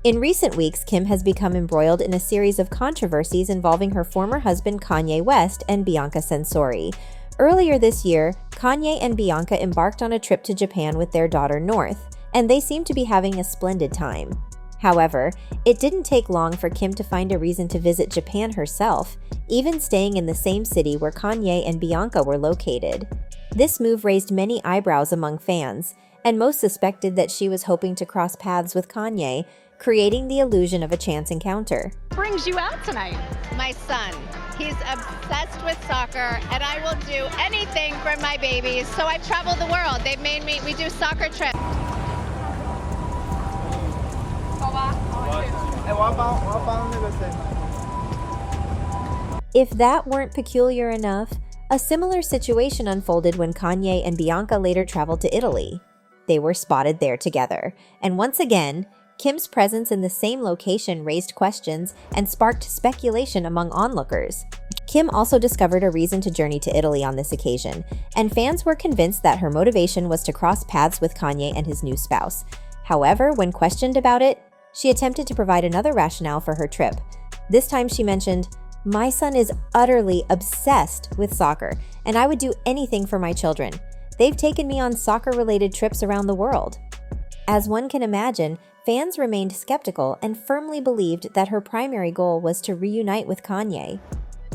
In recent weeks, Kim has become embroiled in a series of controversies involving her former husband Kanye West and Bianca Censori. Earlier this year, Kanye and Bianca embarked on a trip to Japan with their daughter North, and they seem to be having a splendid time. However, it didn't take long for Kim to find a reason to visit Japan herself, even staying in the same city where Kanye and Bianca were located. This move raised many eyebrows among fans, and most suspected that she was hoping to cross paths with Kanye, creating the illusion of a chance encounter. Brings you out tonight? My son. He's obsessed with soccer, and I will do anything for my babies. So I've traveled the world. They've made me, we do soccer trips. If that weren't peculiar enough, a similar situation unfolded when Kanye and Bianca later traveled to Italy. They were spotted there together, and once again, Kim's presence in the same location raised questions and sparked speculation among onlookers. Kim also discovered a reason to journey to Italy on this occasion, and fans were convinced that her motivation was to cross paths with Kanye and his new spouse. However, when questioned about it, she attempted to provide another rationale for her trip. This time she mentioned, "My son is utterly obsessed with soccer, and I would do anything for my children. They've taken me on soccer-related trips around the world." As one can imagine, fans remained skeptical and firmly believed that her primary goal was to reunite with Kanye.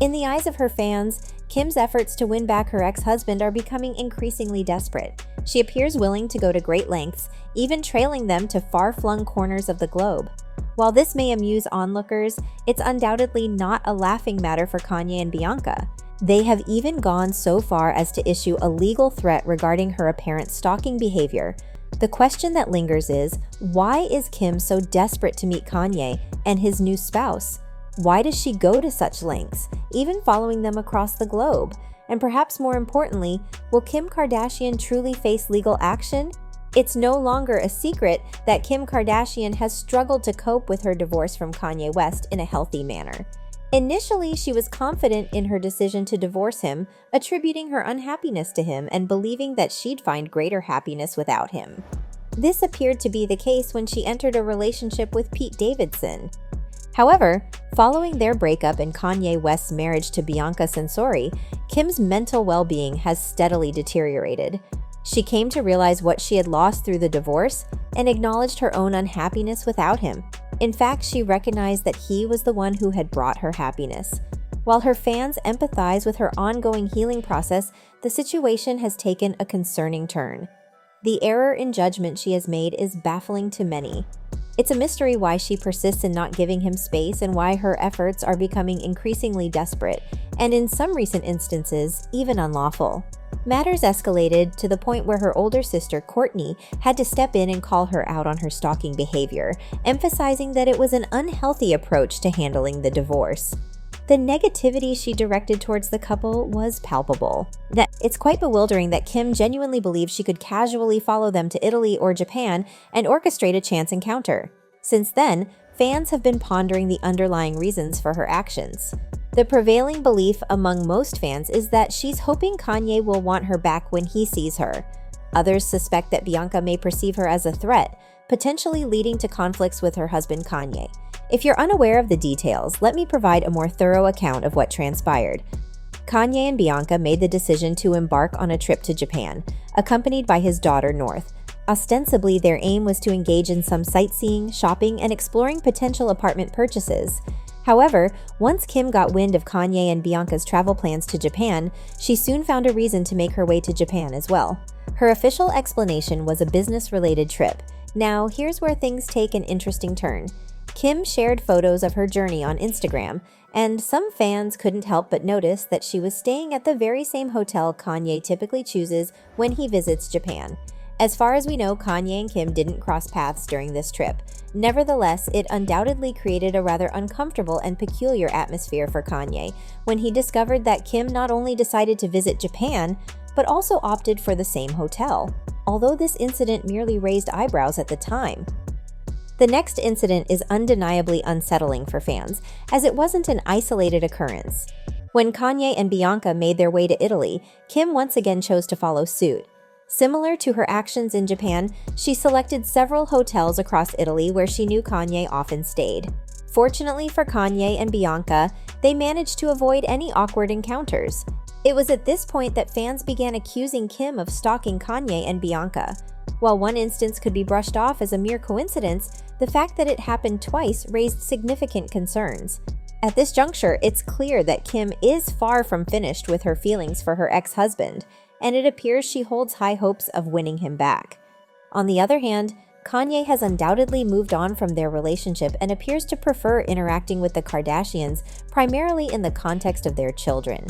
In the eyes of her fans, Kim's efforts to win back her ex-husband are becoming increasingly desperate. She appears willing to go to great lengths, even trailing them to far-flung corners of the globe. While this may amuse onlookers, it's undoubtedly not a laughing matter for Kanye and Bianca. They have even gone so far as to issue a legal threat regarding her apparent stalking behavior. The question that lingers is, why is Kim so desperate to meet Kanye and his new spouse? Why does she go to such lengths, even following them across the globe? And perhaps more importantly, will Kim Kardashian truly face legal action? It's no longer a secret that Kim Kardashian has struggled to cope with her divorce from Kanye West in a healthy manner. Initially, she was confident in her decision to divorce him, attributing her unhappiness to him and believing that she'd find greater happiness without him. This appeared to be the case when she entered a relationship with Pete Davidson. However, following their breakup and Kanye West's marriage to Bianca Censori, Kim's mental well-being has steadily deteriorated. She came to realize what she had lost through the divorce and acknowledged her own unhappiness without him. In fact, she recognized that he was the one who had brought her happiness. While her fans empathize with her ongoing healing process, the situation has taken a concerning turn. The error in judgment she has made is baffling to many. It's a mystery why she persists in not giving him space and why her efforts are becoming increasingly desperate, and in some recent instances, even unlawful. Matters escalated to the point where her older sister, Courtney, had to step in and call her out on her stalking behavior, emphasizing that it was an unhealthy approach to handling the divorce. The negativity she directed towards the couple was palpable. It's quite bewildering that Kim genuinely believed she could casually follow them to Italy or Japan and orchestrate a chance encounter. Since then, fans have been pondering the underlying reasons for her actions. The prevailing belief among most fans is that she's hoping Kanye will want her back when he sees her. Others suspect that Bianca may perceive her as a threat, potentially leading to conflicts with her husband Kanye. If you're unaware of the details, let me provide a more thorough account of what transpired. Kanye and Bianca made the decision to embark on a trip to Japan, accompanied by his daughter North. Ostensibly, their aim was to engage in some sightseeing, shopping, and exploring potential apartment purchases. However, once Kim got wind of Kanye and Bianca's travel plans to Japan, she soon found a reason to make her way to Japan as well. Her official explanation was a business-related trip. Now, here's where things take an interesting turn. Kim shared photos of her journey on Instagram, and some fans couldn't help but notice that she was staying at the very same hotel Kanye typically chooses when he visits Japan. As far as we know, Kanye and Kim didn't cross paths during this trip. Nevertheless, it undoubtedly created a rather uncomfortable and peculiar atmosphere for Kanye when he discovered that Kim not only decided to visit Japan, but also opted for the same hotel, although this incident merely raised eyebrows at the time. The next incident is undeniably unsettling for fans, as it wasn't an isolated occurrence. When Kanye and Bianca made their way to Italy, Kim once again chose to follow suit. Similar to her actions in Japan, she selected several hotels across Italy where she knew Kanye often stayed. Fortunately for Kanye and Bianca, they managed to avoid any awkward encounters. It was at this point that fans began accusing Kim of stalking Kanye and Bianca. While one instance could be brushed off as a mere coincidence, the fact that it happened twice raised significant concerns. At this juncture, it's clear that Kim is far from finished with her feelings for her ex-husband, and it appears she holds high hopes of winning him back. On the other hand, Kanye has undoubtedly moved on from their relationship and appears to prefer interacting with the Kardashians primarily in the context of their children.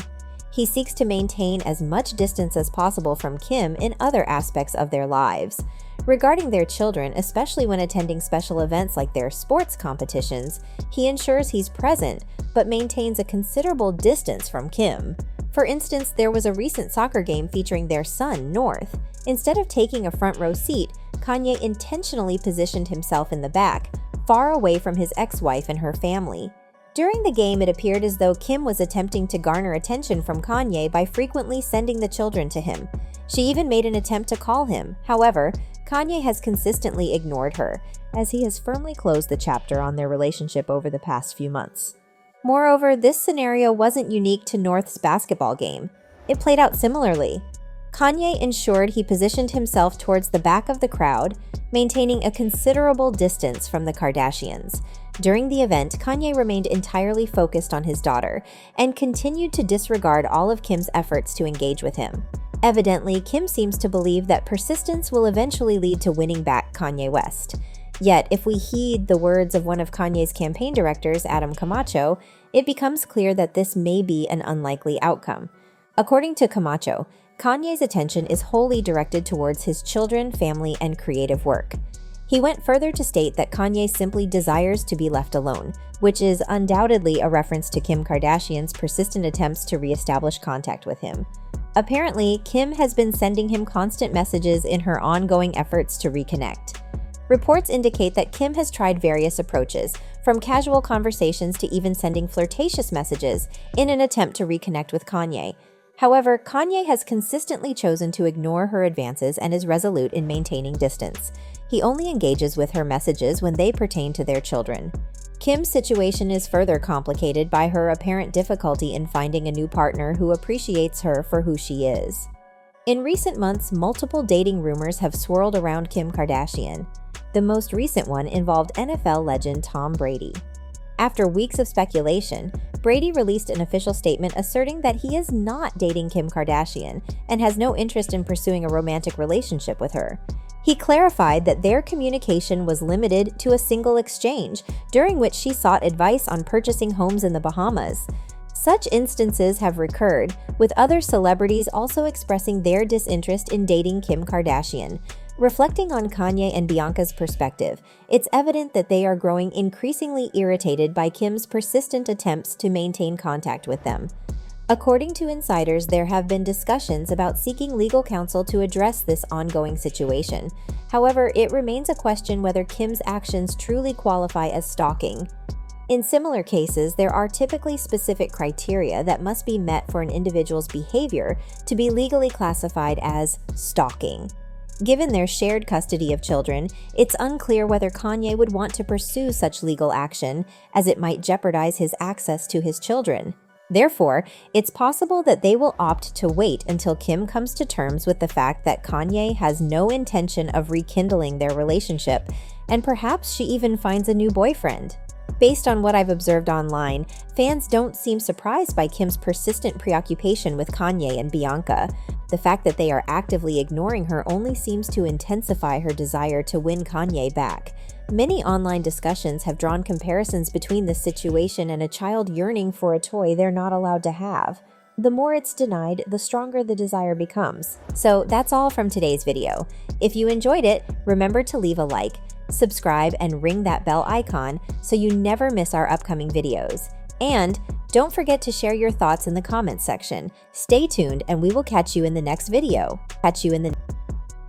He seeks to maintain as much distance as possible from Kim in other aspects of their lives. Regarding their children, especially when attending special events like their sports competitions, he ensures he's present but maintains a considerable distance from Kim. For instance, there was a recent soccer game featuring their son, North. Instead of taking a front row seat, Kanye intentionally positioned himself in the back, far away from his ex-wife and her family. During the game, it appeared as though Kim was attempting to garner attention from Kanye by frequently sending the children to him. She even made an attempt to call him. However, Kanye has consistently ignored her, as he has firmly closed the chapter on their relationship over the past few months. Moreover, this scenario wasn't unique to North's basketball game. It played out similarly. Kanye ensured he positioned himself towards the back of the crowd, maintaining a considerable distance from the Kardashians. During the event, Kanye remained entirely focused on his daughter and continued to disregard all of Kim's efforts to engage with him. Evidently, Kim seems to believe that persistence will eventually lead to winning back Kanye West. Yet, if we heed the words of one of Kanye's campaign directors, Adam Camacho, it becomes clear that this may be an unlikely outcome. According to Camacho, Kanye's attention is wholly directed towards his children, family, and creative work. He went further to state that Kanye simply desires to be left alone, which is undoubtedly a reference to Kim Kardashian's persistent attempts to reestablish contact with him. Apparently, Kim has been sending him constant messages in her ongoing efforts to reconnect. Reports indicate that Kim has tried various approaches, from casual conversations to even sending flirtatious messages, in an attempt to reconnect with Kanye. However, Kanye has consistently chosen to ignore her advances and is resolute in maintaining distance. He only engages with her messages when they pertain to their children. Kim's situation is further complicated by her apparent difficulty in finding a new partner who appreciates her for who she is. In recent months, multiple dating rumors have swirled around Kim Kardashian. The most recent one involved NFL legend Tom Brady. After weeks of speculation, Brady released an official statement asserting that he is not dating Kim Kardashian and has no interest in pursuing a romantic relationship with her. He clarified that their communication was limited to a single exchange, during which she sought advice on purchasing homes in the Bahamas. Such instances have recurred, with other celebrities also expressing their disinterest in dating Kim Kardashian. Reflecting on Kanye and Bianca's perspective, it's evident that they are growing increasingly irritated by Kim's persistent attempts to maintain contact with them. According to insiders, there have been discussions about seeking legal counsel to address this ongoing situation. However, it remains a question whether Kim's actions truly qualify as stalking. In similar cases, there are typically specific criteria that must be met for an individual's behavior to be legally classified as stalking. Given their shared custody of children, it's unclear whether Kanye would want to pursue such legal action, as it might jeopardize his access to his children. Therefore, it's possible that they will opt to wait until Kim comes to terms with the fact that Kanye has no intention of rekindling their relationship, and perhaps she even finds a new boyfriend. Based on what I've observed online, fans don't seem surprised by Kim's persistent preoccupation with Kanye and Bianca. The fact that they are actively ignoring her only seems to intensify her desire to win Kanye back. Many online discussions have drawn comparisons between this situation and a child yearning for a toy they're not allowed to have. The more it's denied, the stronger the desire becomes. So that's all from today's video. If you enjoyed it, remember to leave a like, subscribe, and ring that bell icon so you never miss our upcoming videos. And don't forget to share your thoughts in the comments section. Stay tuned and we will catch you in the next video.